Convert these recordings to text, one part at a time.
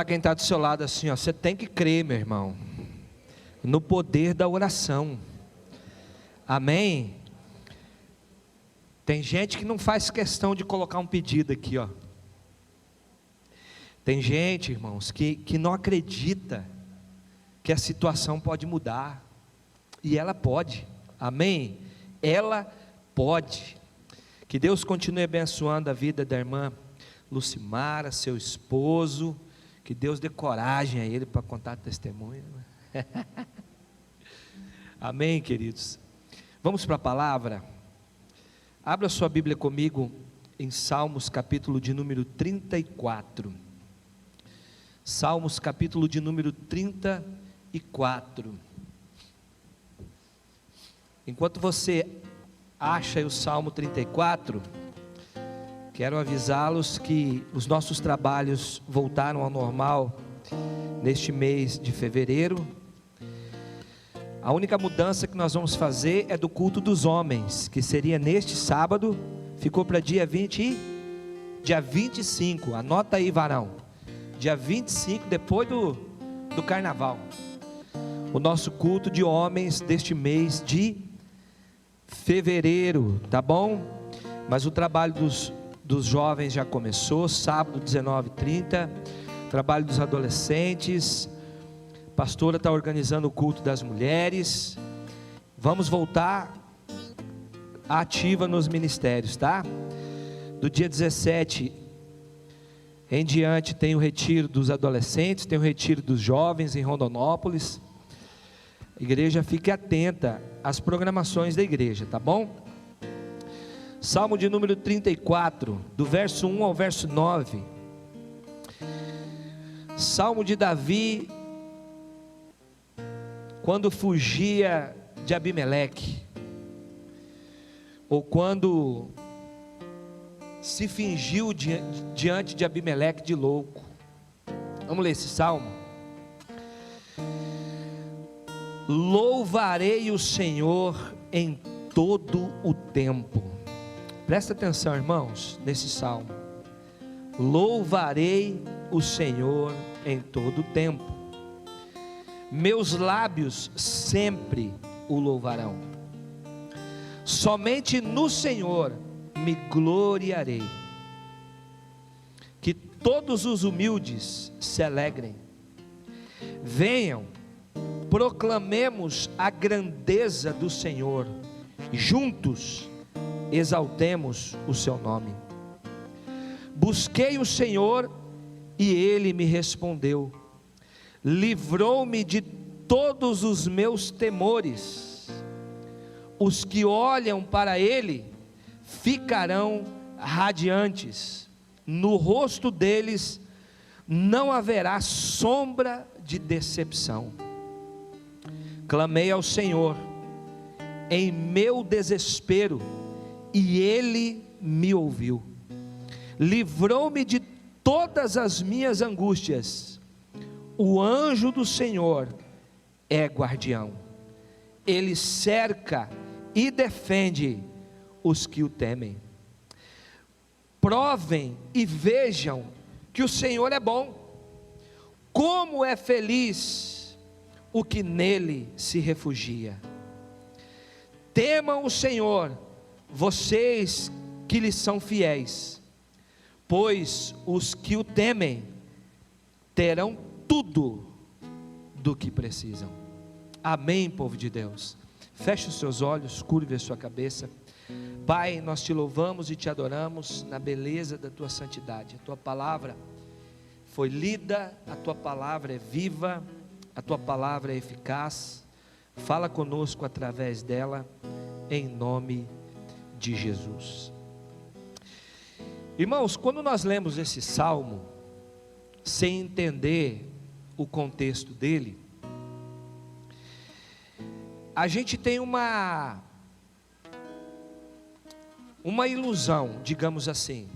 quem está do seu lado assim, ó, você tem que crer, meu irmão, no poder da oração. Amém? Tem gente que não faz questão de colocar um pedido aqui, ó. Tem gente, irmãos, que não acredita que a situação pode mudar, e ela pode. Amém? Ela pode. Que Deus continue abençoando a vida da irmã Lucimara, seu esposo. Que Deus dê coragem a ele para contar testemunho. Amém, queridos? Vamos para a palavra. Abra sua Bíblia comigo em Salmos, capítulo de número 34. Salmos, capítulo de número 34. Enquanto você acha o Salmo 34, quero avisá-los que os nossos trabalhos voltaram ao normal neste mês de fevereiro. A única mudança que nós vamos fazer é do culto dos homens, que seria neste sábado, ficou para dia 25, anota aí, varão, dia 25, depois do carnaval, o nosso culto de homens deste mês de fevereiro, tá bom? Mas o trabalho dos jovens já começou, sábado 19h30, trabalho dos adolescentes, a pastora está organizando o culto das mulheres, vamos voltar ativa nos ministérios, tá? Do dia 17 em diante tem o retiro dos adolescentes, tem o retiro dos jovens em Rondonópolis. A igreja, fique atenta às programações da igreja, tá bom? Salmo de número 34, do verso 1 ao verso 9. Salmo de Davi, quando fugia de Abimeleque, ou quando se fingiu diante de Abimeleque de louco. Vamos ler esse salmo? Louvarei o Senhor em todo o tempo. Presta atenção, irmãos, nesse salmo. Louvarei o Senhor em todo o tempo. Meus lábios sempre o louvarão. Somente no Senhor me gloriarei. Que todos os humildes se alegrem. Venham, proclamemos a grandeza do Senhor, juntos exaltemos o seu nome. Busquei o Senhor e Ele me respondeu, livrou-me de todos os meus temores. Os que olham para Ele ficarão radiantes, no rosto deles não haverá sombra de decepção. Clamei ao Senhor em meu desespero e Ele me ouviu, livrou-me de todas as minhas angústias. O anjo do Senhor é guardião, Ele cerca e defende os que o temem. Provem e vejam que o Senhor é bom, como é feliz o que nele se refugia. Temam o Senhor, vocês que lhe são fiéis, pois os que o temem terão tudo do que precisam. Amém, povo de Deus. Feche os seus olhos, curve a sua cabeça. Pai, nós te louvamos e te adoramos na beleza da tua santidade. A tua palavra foi lida, a tua palavra é viva, a tua palavra é eficaz. Fala conosco através dela, em nome de Jesus. Irmãos, quando nós lemos esse salmo, sem entender o contexto dele, a gente tem uma ilusão, digamos assim,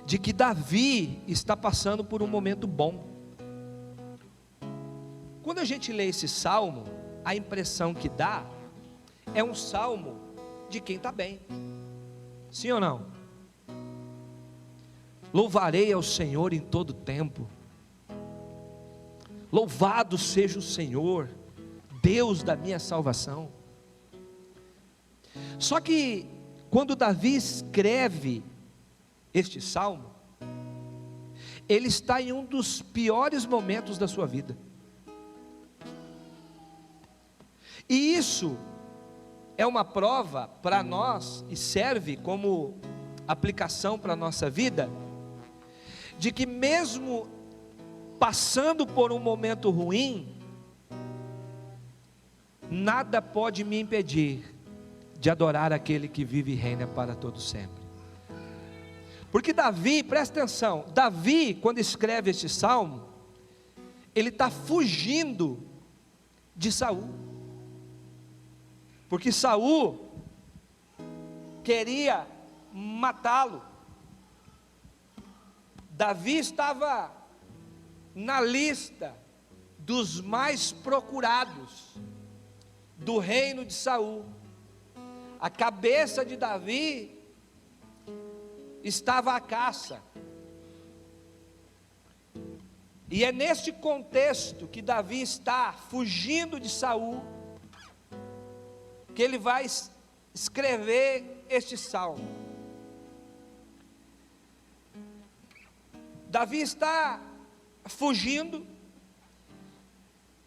de que Davi está passando por um momento bom. Quando a gente lê esse salmo, a impressão que dá é um salmo de quem está bem. Sim ou não? Louvarei ao Senhor em todo tempo. Louvado seja o Senhor, Deus da minha salvação. Só que quando Davi escreve este salmo, ele está em um dos piores momentos da sua vida. E isso é uma prova para nós, e serve como aplicação para a nossa vida, de que mesmo passando por um momento ruim, nada pode me impedir de adorar aquele que vive e reina para todo sempre. Porque Davi, presta atenção, Davi, quando escreve este salmo, ele está fugindo de Saul, porque Saul queria matá-lo. Davi estava na lista dos mais procurados do reino de Saul. A cabeça de Davi estava à caça. E é neste contexto que Davi está fugindo de Saul, que ele vai escrever este salmo. Davi está fugindo,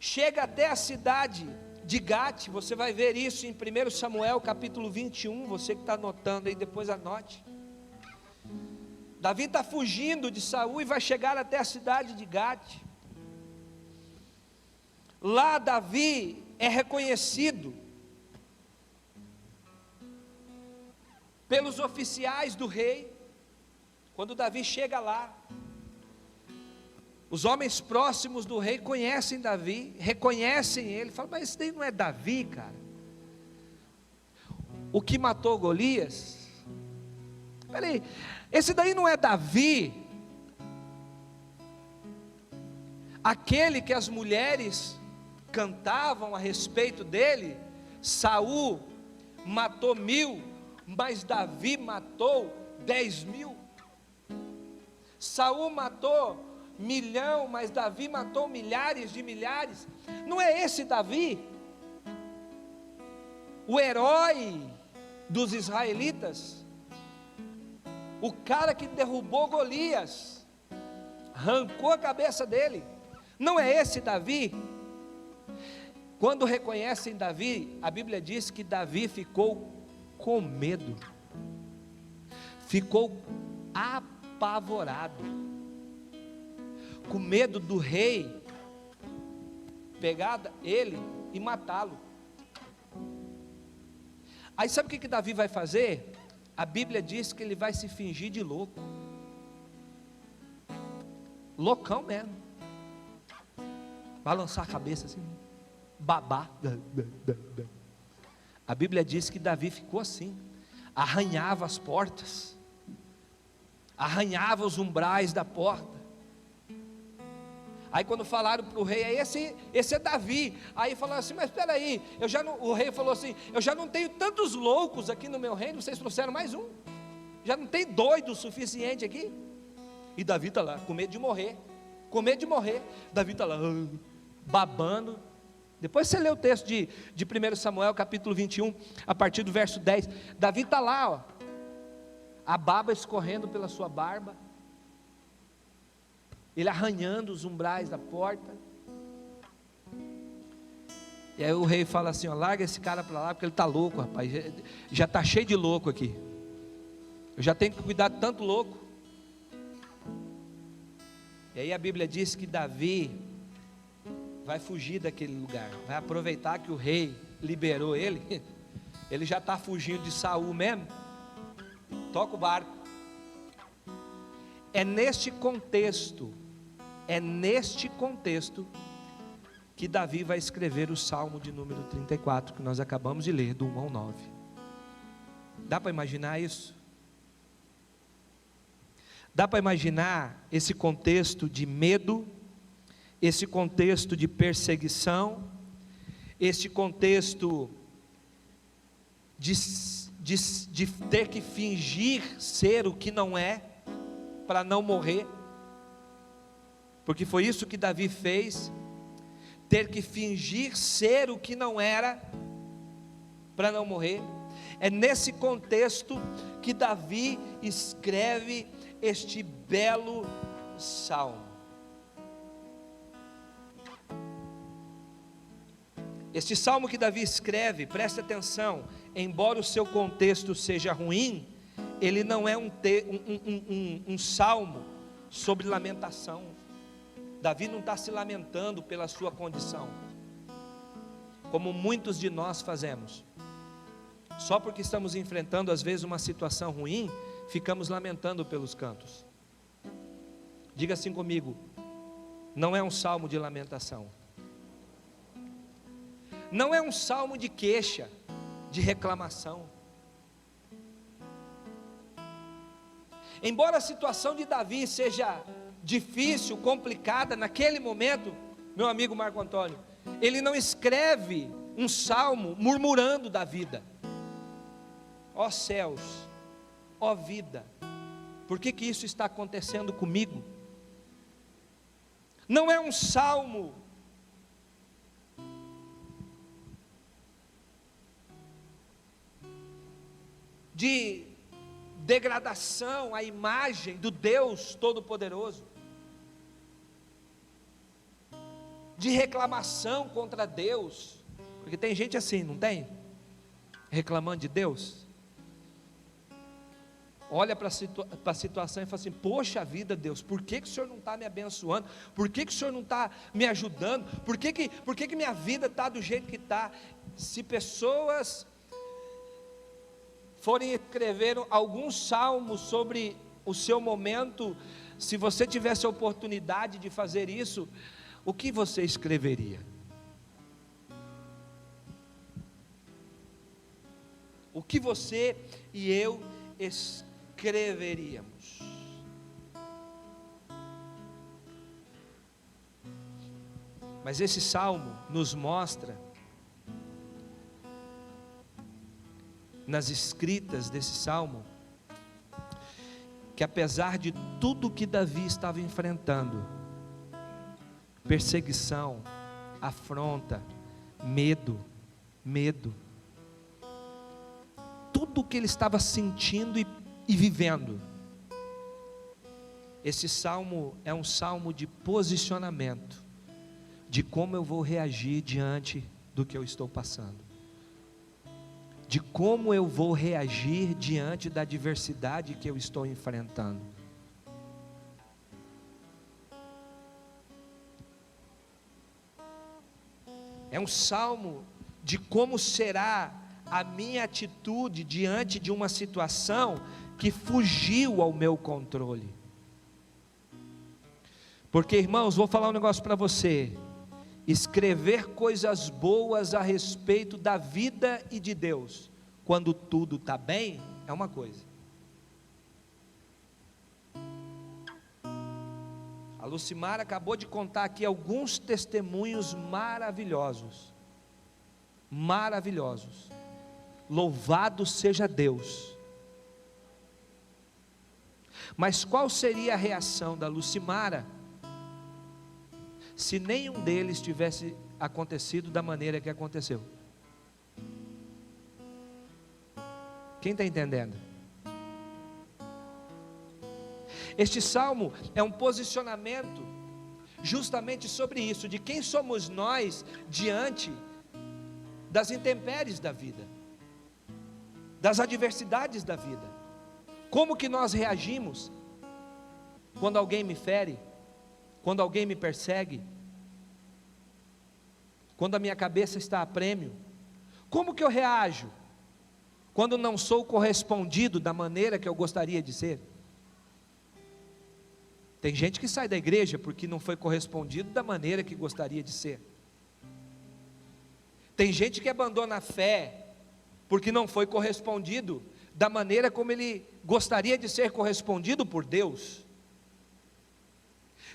chega até a cidade de Gate. Você vai ver isso em 1 Samuel capítulo 21, você que está anotando aí, depois anote. Davi está fugindo de Saul e vai chegar até a cidade de Gate. Lá Davi é reconhecido pelos oficiais do rei. Quando Davi chega lá, os homens próximos do rei conhecem Davi, reconhecem ele, falam: mas esse daí não é Davi, cara? O que matou Golias? Peraí, esse daí não é Davi? Aquele que as mulheres cantavam a respeito dele? Saul matou 1000, mas Davi matou 10.000. Saul matou 1.000.000, mas Davi matou milhares de milhares. Não é esse Davi, o herói dos israelitas, o cara que derrubou Golias, arrancou a cabeça dele? Não é esse Davi? Quando reconhecem Davi, a Bíblia diz que Davi ficou com medo, ficou apavorado, com medo do rei pegar ele e matá-lo. Aí sabe o que Davi vai fazer? A Bíblia diz que ele vai se fingir de louco, loucão mesmo, balançar a cabeça assim, babar. A Bíblia diz que Davi ficou assim, arranhava as portas, arranhava os umbrais da porta. Aí quando falaram para o rei, aí esse é Davi. Aí falaram assim: mas espera aí, o rei falou assim: eu já não tenho tantos loucos aqui no meu reino, vocês trouxeram mais um, já não tem doido o suficiente aqui. E Davi está lá, com medo de morrer, Davi está lá, babando. Depois você lê o texto de 1 Samuel capítulo 21, a partir do verso 10, Davi está lá, ó, a baba escorrendo pela sua barba, ele arranhando os umbrais da porta. E aí o rei fala assim: ó, larga esse cara para lá, porque ele está louco, rapaz, já está cheio de louco aqui, eu já tenho que cuidar de tanto louco. E aí a Bíblia diz que Davi vai fugir daquele lugar, vai aproveitar que o rei liberou ele, ele já está fugindo de Saul mesmo, toca o barco. É neste contexto que Davi vai escrever o Salmo de número 34, que nós acabamos de ler, do 1 ao 9. Dá para imaginar isso? Dá para imaginar esse contexto de medo, esse contexto de perseguição, esse contexto de ter que fingir ser o que não é, para não morrer? Porque foi isso que Davi fez ter que fingir ser o que não era, para não morrer. É nesse contexto que Davi escreve este belo salmo. Este salmo que Davi escreve, preste atenção, embora o seu contexto seja ruim, ele não é um salmo sobre lamentação. Davi não está se lamentando pela sua condição, como muitos de nós fazemos. Só porque estamos enfrentando às vezes uma situação ruim, ficamos lamentando pelos cantos. Diga assim comigo: não é um salmo de lamentação, não é um salmo de queixa, de reclamação. Embora a situação de Davi seja difícil, complicada naquele momento, meu amigo Marco Antônio, ele não escreve um salmo murmurando da vida. Ó céus, ó vida, por que isso está acontecendo comigo? Não é um salmo de degradação à imagem do Deus Todo-Poderoso, de reclamação contra Deus, porque tem gente assim, não tem? Reclamando de Deus. Olha para a situação e fala assim: poxa vida, Deus, por que o Senhor não está me abençoando? Por que o Senhor não está me ajudando? Por que minha vida está do jeito que está? Se pessoas forem escrever alguns salmos sobre o seu momento, se você tivesse a oportunidade de fazer isso, o que você escreveria? O que você e eu escreveríamos? Mas esse salmo nos mostra, nas escritas desse salmo, que apesar de tudo que Davi estava enfrentando, perseguição, afronta, medo, tudo que ele estava sentindo e vivendo, esse salmo é um salmo de posicionamento, de como eu vou reagir diante do que eu estou passando, de como eu vou reagir diante da adversidade que eu estou enfrentando. É um salmo de como será a minha atitude diante de uma situação que fugiu ao meu controle. Porque, irmãos, vou falar um negócio para você: escrever coisas boas a respeito da vida e de Deus, quando tudo está bem, é uma coisa. A Lucimara acabou de contar aqui alguns testemunhos maravilhosos. Maravilhosos. Louvado seja Deus. Mas qual seria a reação da Lucimara se nenhum deles tivesse acontecido da maneira que aconteceu? Quem está entendendo? Este salmo é um posicionamento justamente sobre isso, de quem somos nós diante das intempéries da vida, das adversidades da vida. Como que nós reagimos quando alguém me fere, quando alguém me persegue, quando a minha cabeça está a prêmio? Como que eu reajo quando não sou correspondido da maneira que eu gostaria de ser? Tem gente que sai da igreja porque não foi correspondido da maneira que gostaria de ser. Tem gente que abandona a fé porque não foi correspondido da maneira como ele gostaria de ser correspondido por Deus.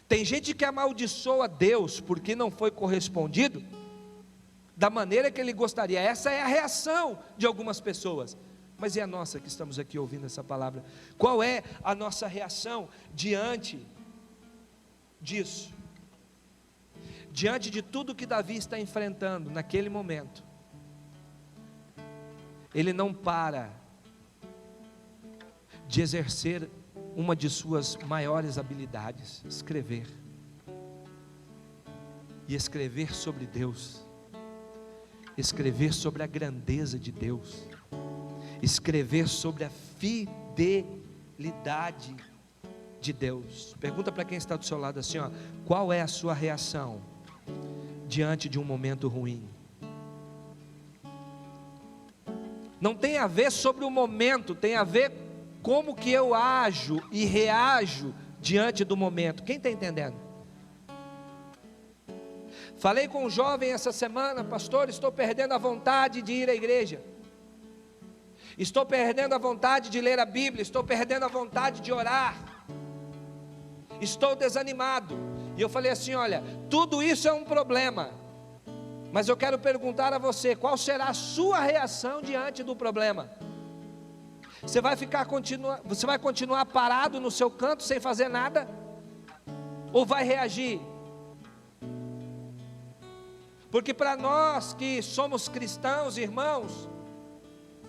Tem gente que amaldiçoa Deus porque não foi correspondido da maneira que ele gostaria. Essa é a reação de algumas pessoas. Mas e a nossa, que estamos aqui ouvindo essa palavra? Qual é a nossa reação diante disso? diante de tudo que Davi está enfrentando naquele momento, ele não para de exercer uma de suas maiores habilidades: escrever. E escrever sobre Deus, escrever sobre a grandeza de Deus, escrever sobre a fidelidade de Deus. Pergunta para quem está do seu lado assim, ó: qual é a sua reação diante de um momento ruim? Não tem a ver sobre o momento, tem a ver como que eu ajo e reajo diante do momento. Quem está entendendo? Falei com um jovem essa semana: pastor, estou perdendo a vontade de ir à igreja, estou perdendo a vontade de ler a Bíblia, estou perdendo a vontade de orar, estou desanimado. E eu falei assim: olha, tudo isso é um problema, mas eu quero perguntar a você, qual será a sua reação diante do problema? Você vai continuar parado no seu canto sem fazer nada? Ou vai reagir? Porque para nós que somos cristãos, irmãos,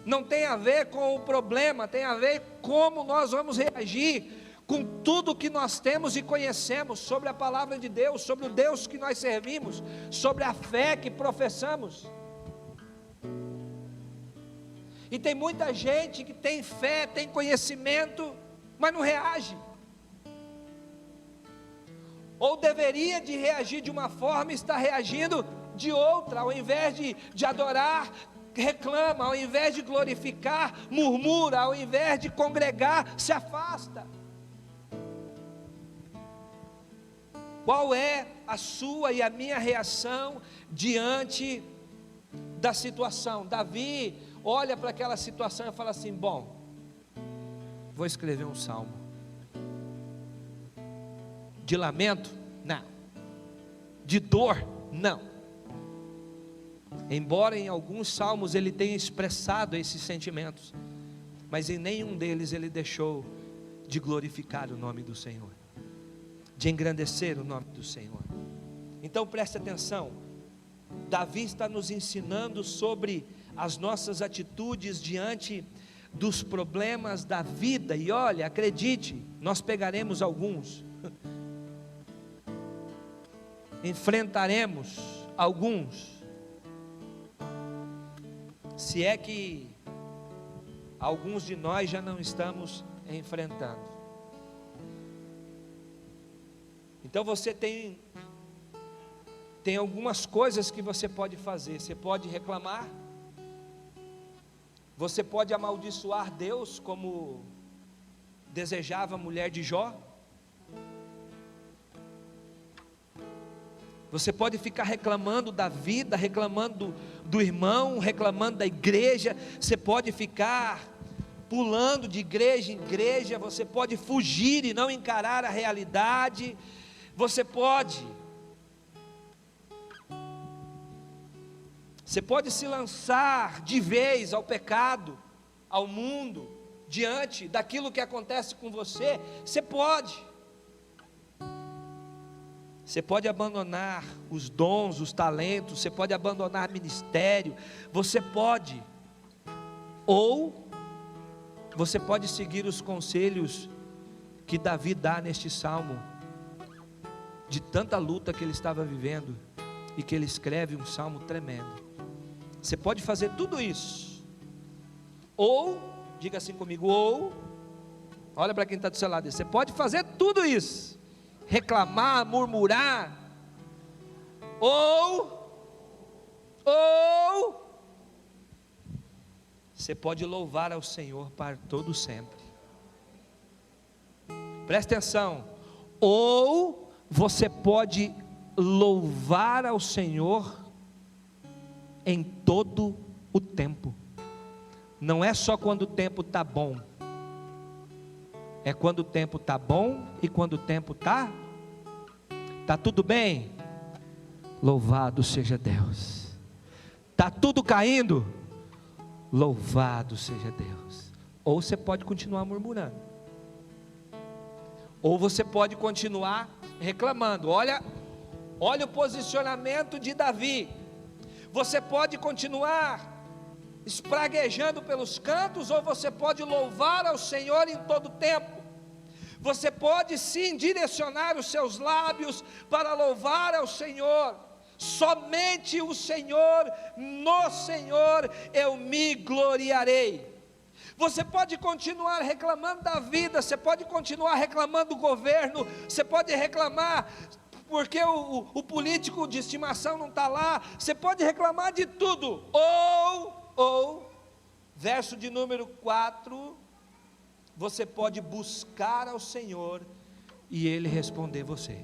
não tem a ver com o problema, tem a ver como nós vamos reagir com tudo que nós temos e conhecemos sobre a palavra de Deus, sobre o Deus que nós servimos, sobre a fé que professamos. E tem muita gente que tem fé, tem conhecimento, mas não reage. Ou deveria de reagir de uma forma e está reagindo de outra. Ao invés de adorar, reclama. Ao invés de glorificar, murmura. Ao invés de congregar, se afasta. Qual é a sua e a minha reação diante da situação? Davi olha para aquela situação e fala assim: bom, vou escrever um salmo. De lamento? Não. De dor? Não. Embora em alguns salmos ele tenha expressado esses sentimentos, mas em nenhum deles ele deixou de glorificar o nome do Senhor, de engrandecer o nome do Senhor. Então preste atenção, Davi está nos ensinando sobre as nossas atitudes diante dos problemas da vida. E olha, acredite, nós pegaremos alguns, enfrentaremos alguns, se é que alguns de nós já não estamos enfrentando. Então você tem algumas coisas que você pode fazer. Você pode reclamar, você pode amaldiçoar Deus, como desejava a mulher de Jó. Você pode ficar reclamando da vida, reclamando do irmão, reclamando da igreja. Você pode ficar pulando de igreja em igreja. Você pode fugir e não encarar a realidade. Você pode se lançar de vez ao pecado, ao mundo, diante daquilo que acontece com você. Você pode abandonar os dons, os talentos, você pode abandonar ministério, você pode, ou você pode seguir os conselhos que Davi dá neste salmo, de tanta luta que ele estava vivendo, e que ele escreve um salmo tremendo. Você pode fazer tudo isso, ou, diga assim comigo, ou, olha para quem está do seu lado, você pode fazer tudo isso, reclamar, murmurar, ou você pode louvar ao Senhor para todo sempre. Presta atenção, ou você pode louvar ao Senhor em todo o tempo. Não é só quando o tempo está bom, é quando o tempo está bom e quando o tempo está tudo bem. Louvado seja Deus. Está tudo caindo, louvado seja Deus. Ou você pode continuar murmurando, ou você pode continuar reclamando. Olha Olha o posicionamento de Davi. Você pode continuar espraguejando pelos cantos, ou você pode louvar ao Senhor em todo tempo. Você pode sim direcionar os seus lábios para louvar ao Senhor. Somente o Senhor, no Senhor eu me gloriarei. Você pode continuar reclamando da vida, você pode continuar reclamando do governo, você pode reclamar porque o político de estimação não está lá, você pode reclamar de tudo, ou, verso de número 4, você pode buscar ao Senhor e Ele responder você.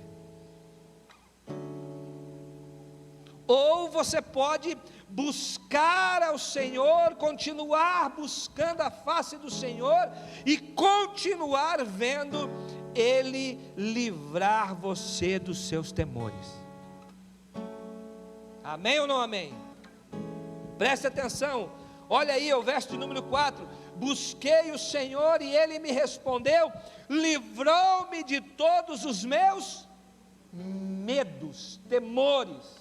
Ou você pode buscar ao Senhor, continuar buscando a face do Senhor e continuar vendo Ele livrar você dos seus temores. Amém ou não amém? Preste atenção, olha aí o verso de número 4: busquei o Senhor e Ele me respondeu, livrou-me de todos os meus medos, temores.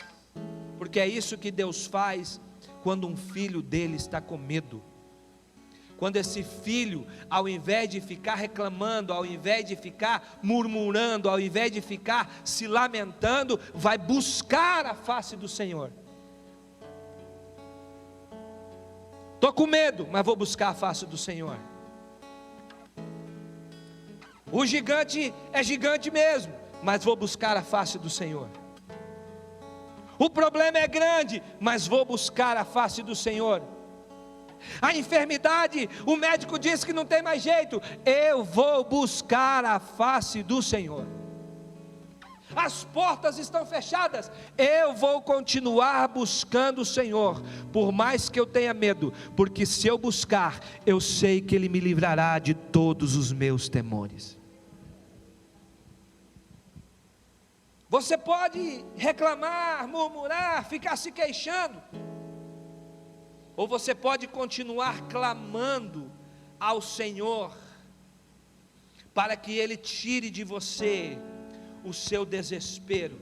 Porque é isso que Deus faz quando um filho dele está com medo. Quando esse filho, ao invés de ficar reclamando, ao invés de ficar murmurando, ao invés de ficar se lamentando, vai buscar a face do Senhor. Estou com medo, mas vou buscar a face do Senhor. O gigante é gigante mesmo, mas vou buscar a face do Senhor. O problema é grande, mas vou buscar a face do Senhor. A enfermidade, o médico diz que não tem mais jeito, eu vou buscar a face do Senhor. As portas estão fechadas, eu vou continuar buscando o Senhor, por mais que eu tenha medo, porque se eu buscar, eu sei que Ele me livrará de todos os meus temores. Você pode reclamar, murmurar, ficar se queixando, ou você pode continuar clamando ao Senhor, para que Ele tire de você o seu desespero.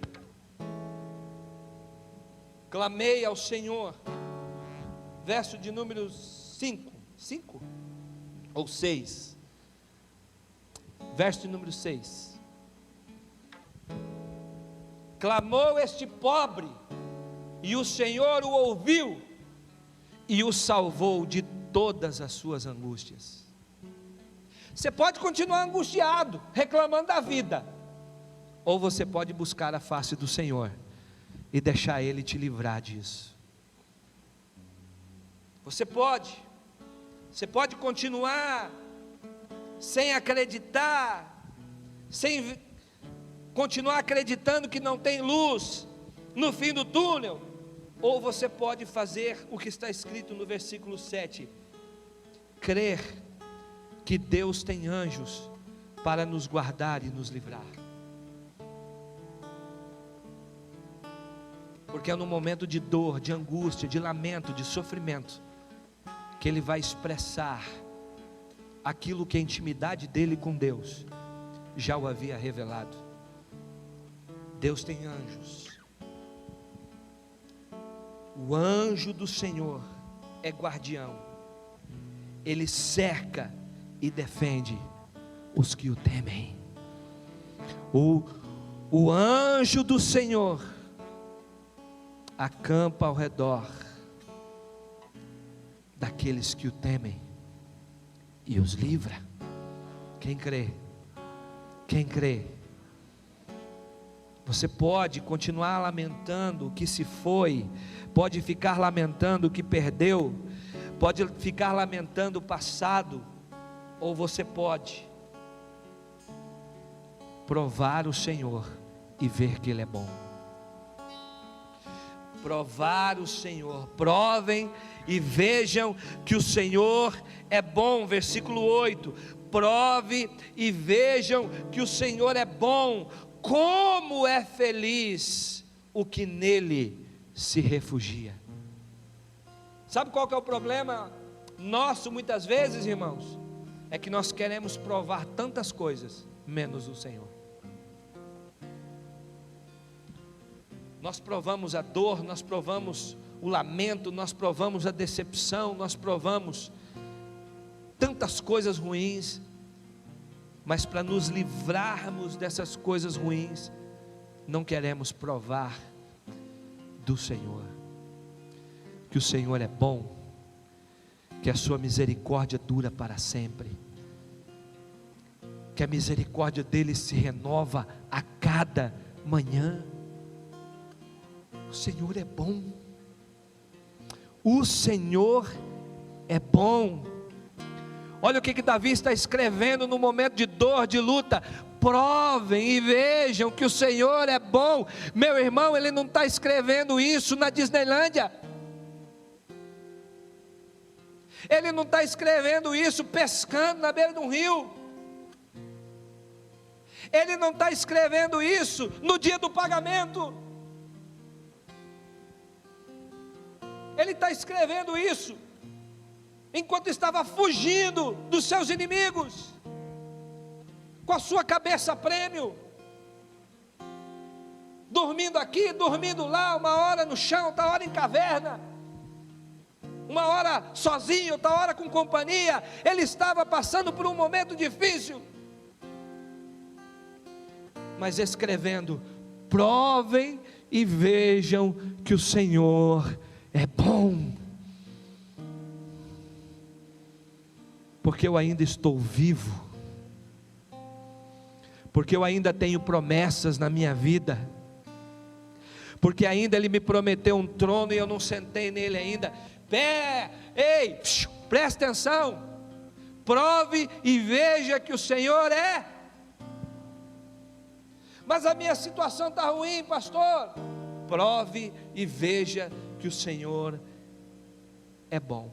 Clamei ao Senhor, verso de número 5 ou 6, verso de número 6. Clamou este pobre, e o Senhor o ouviu, e o salvou de todas as suas angústias. Você pode continuar angustiado, reclamando da vida, ou você pode buscar a face do Senhor, e deixar Ele te livrar disso. Você pode continuar, sem acreditar, sem continuar acreditando que não tem luz no fim do túnel, ou você pode fazer o que está escrito no versículo 7, crer que Deus tem anjos para nos guardar e nos livrar. Porque é no momento de dor, de angústia, de lamento, de sofrimento, que Ele vai expressar aquilo que a intimidade dele com Deus já o havia revelado. Deus tem anjos. O anjo do Senhor é guardião. Ele cerca e defende os que o temem. O anjo do Senhor acampa ao redor daqueles que o temem e os livra. Quem crê? Quem crê? Você pode continuar lamentando o que se foi, pode ficar lamentando o que perdeu, pode ficar lamentando o passado, ou você pode provar o Senhor e ver que Ele é bom. Provar o Senhor, provem e vejam que o Senhor é bom, versículo 8, prove e vejam que o Senhor é bom. Como é feliz o que nele se refugia. Sabe qual que é o problema nosso muitas vezes, irmãos? É que nós queremos provar tantas coisas, menos o Senhor. Nós provamos a dor, nós provamos o lamento, nós provamos a decepção, nós provamos tantas coisas ruins, mas para nos livrarmos dessas coisas ruins, não queremos provar do Senhor, que o Senhor é bom, que a sua misericórdia dura para sempre, que a misericórdia dele se renova a cada manhã. O Senhor é bom, o Senhor é bom. Olha o que Davi está escrevendo no momento de dor, de luta: provem e vejam que o Senhor é bom. Meu irmão, ele não está escrevendo isso na Disneylândia, ele não está escrevendo isso pescando na beira de um rio, ele não está escrevendo isso no dia do pagamento, ele está escrevendo isso enquanto estava fugindo dos seus inimigos, com a sua cabeça a prêmio, dormindo aqui, dormindo lá, uma hora no chão, outra hora em caverna, uma hora sozinho, outra hora com companhia. Ele estava passando por um momento difícil, mas escrevendo: provem e vejam que o Senhor é bom, porque eu ainda estou vivo, porque eu ainda tenho promessas na minha vida, porque ainda Ele me prometeu um trono e eu não sentei nele ainda. Ei, presta atenção, prove e veja que o Senhor é. Mas a minha situação está ruim, pastor. Prove e veja que o Senhor é bom.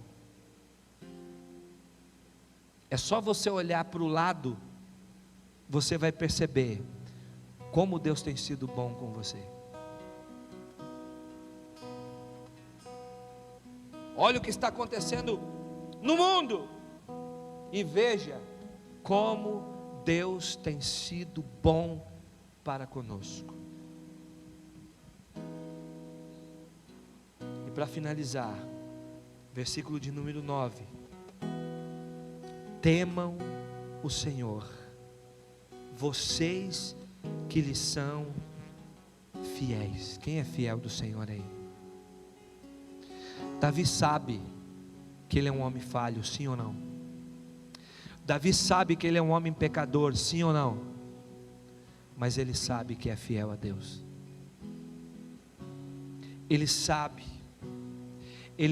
É só você olhar para o lado, você vai perceber como Deus tem sido bom com você. Olha o que está acontecendo no mundo e veja como Deus tem sido bom para conosco. E para finalizar, versículo de número 9: temam o Senhor, vocês que lhe são fiéis. Quem é fiel do Senhor aí? Davi sabe que ele é um homem falho, sim ou não? Davi sabe que ele é um homem pecador, sim ou não? Mas ele sabe que é fiel a Deus. Ele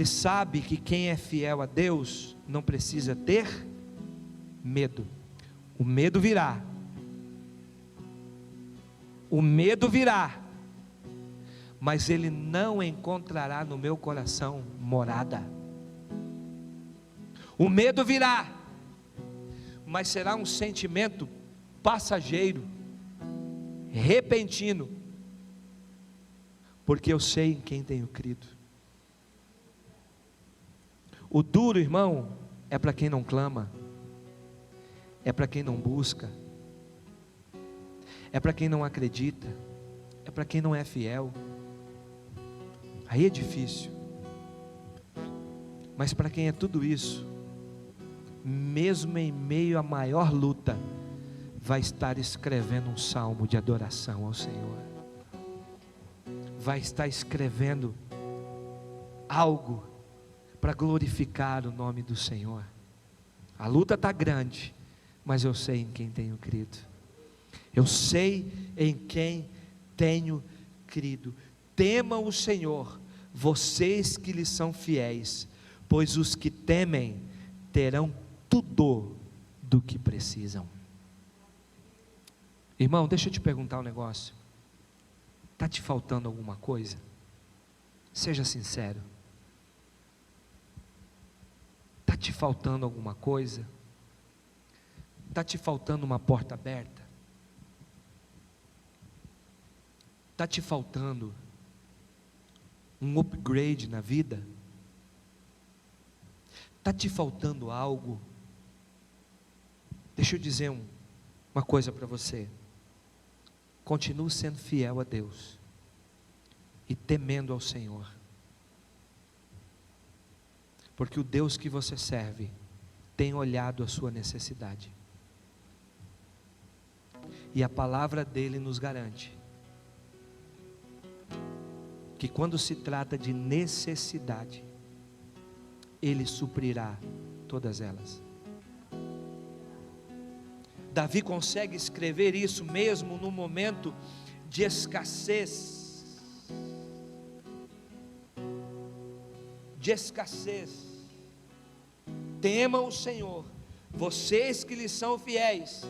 sabe que quem é fiel a Deus não precisa ter medo. O medo virá, mas ele não encontrará no meu coração morada. O medo virá, mas será um sentimento passageiro, repentino, porque eu sei em quem tenho crido. O duro, irmão, é para quem não clama, é para quem não busca, é para quem não acredita, é para quem não é fiel. Aí é difícil, mas para quem é tudo isso, mesmo em meio à maior luta, vai estar escrevendo um salmo de adoração ao Senhor, vai estar escrevendo algo para glorificar o nome do Senhor. A luta está grande, mas eu sei em quem tenho crido, eu sei em quem tenho crido. Temam o Senhor, vocês que lhe são fiéis, pois os que temem terão tudo do que precisam. Irmão, deixa eu te perguntar um negócio. Está te faltando alguma coisa? Seja sincero. Está te faltando alguma coisa? Está te faltando uma porta aberta? Está te faltando um upgrade na vida? Está te faltando algo? Deixa eu dizer uma coisa para você. Continue sendo fiel a Deus. e temendo ao Senhor, porque o Deus que você serve tem olhado a sua necessidade, e a palavra dele nos garante que quando se trata de necessidade, ele suprirá todas elas. Davi consegue escrever isso mesmo no momento de escassez. De escassez. Temam o Senhor, vocês que lhe são fiéis,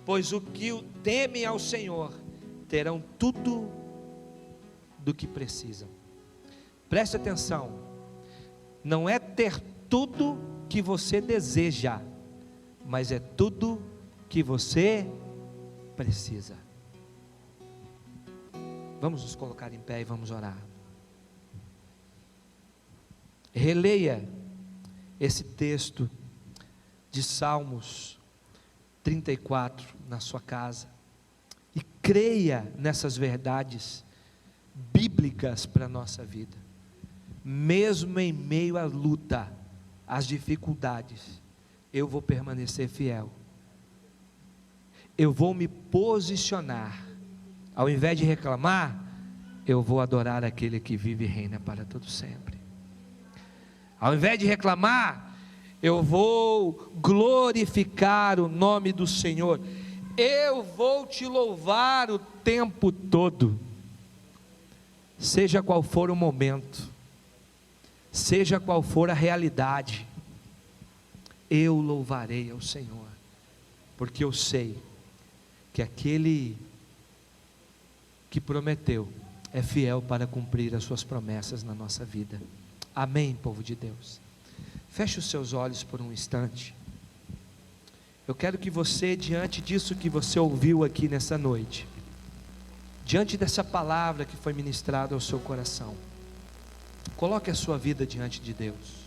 pois o que temem ao Senhor terão tudo do que precisam. Preste atenção, não é ter tudo que você deseja, mas é tudo que você precisa. Vamos nos colocar em pé e vamos orar. Releia esse texto de Salmos 34 na sua casa e creia nessas verdades bíblicas para a nossa vida. Mesmo em meio à luta, às dificuldades, eu vou permanecer fiel. Eu vou me posicionar. Ao invés de reclamar, eu vou adorar aquele que vive e reina para todo sempre. Ao invés de reclamar, eu vou glorificar o nome do Senhor. Eu vou te louvar o tempo todo. Seja qual for o momento, seja qual for a realidade, eu louvarei ao Senhor, porque eu sei que aquele que prometeu é fiel para cumprir as suas promessas na nossa vida. Amém, povo de Deus. Feche os seus olhos por um instante. Eu quero que você, diante disso que você ouviu aqui nessa noite, diante dessa palavra que foi ministrada ao seu coração, coloque a sua vida diante de Deus.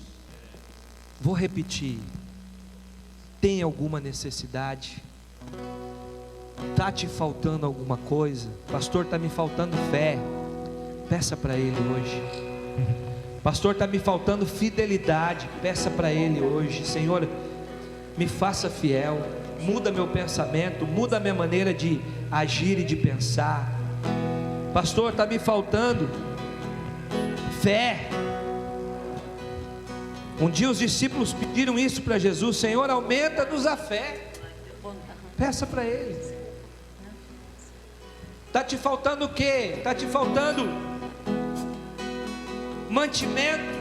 Vou repetir. Tem alguma necessidade? Está te faltando alguma coisa? Pastor, está me faltando fé. Peça para Ele hoje. Pastor, está me faltando fidelidade. Peça para Ele hoje. Senhor, me faça fiel. Muda meu pensamento, muda a minha maneira de agir e de pensar. Pastor, está me faltando fé. Um dia os discípulos pediram isso para Jesus: Senhor, aumenta-nos a fé. Peça para Ele. Está te faltando o quê? Está te faltando mantimento?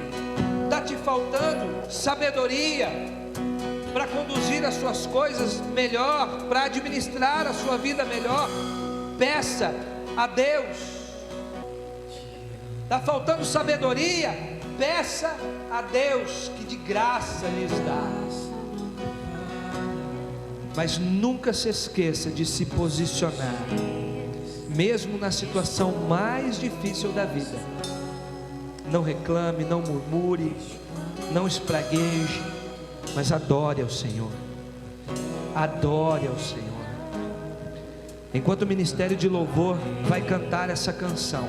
Está te faltando sabedoria para conduzir as suas coisas melhor, para administrar a sua vida melhor? Peça a Deus. Está faltando sabedoria? Peça a Deus, que de graça lhes dá. Mas nunca se esqueça de se posicionar, mesmo na situação mais difícil da vida. Não reclame, não murmure, não espragueje, mas adore ao Senhor. Adore ao Senhor. Enquanto o ministério de louvor vai cantar essa canção,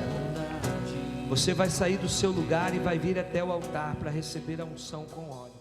você vai sair do seu lugar e vai vir até o altar para receber a unção com óleo.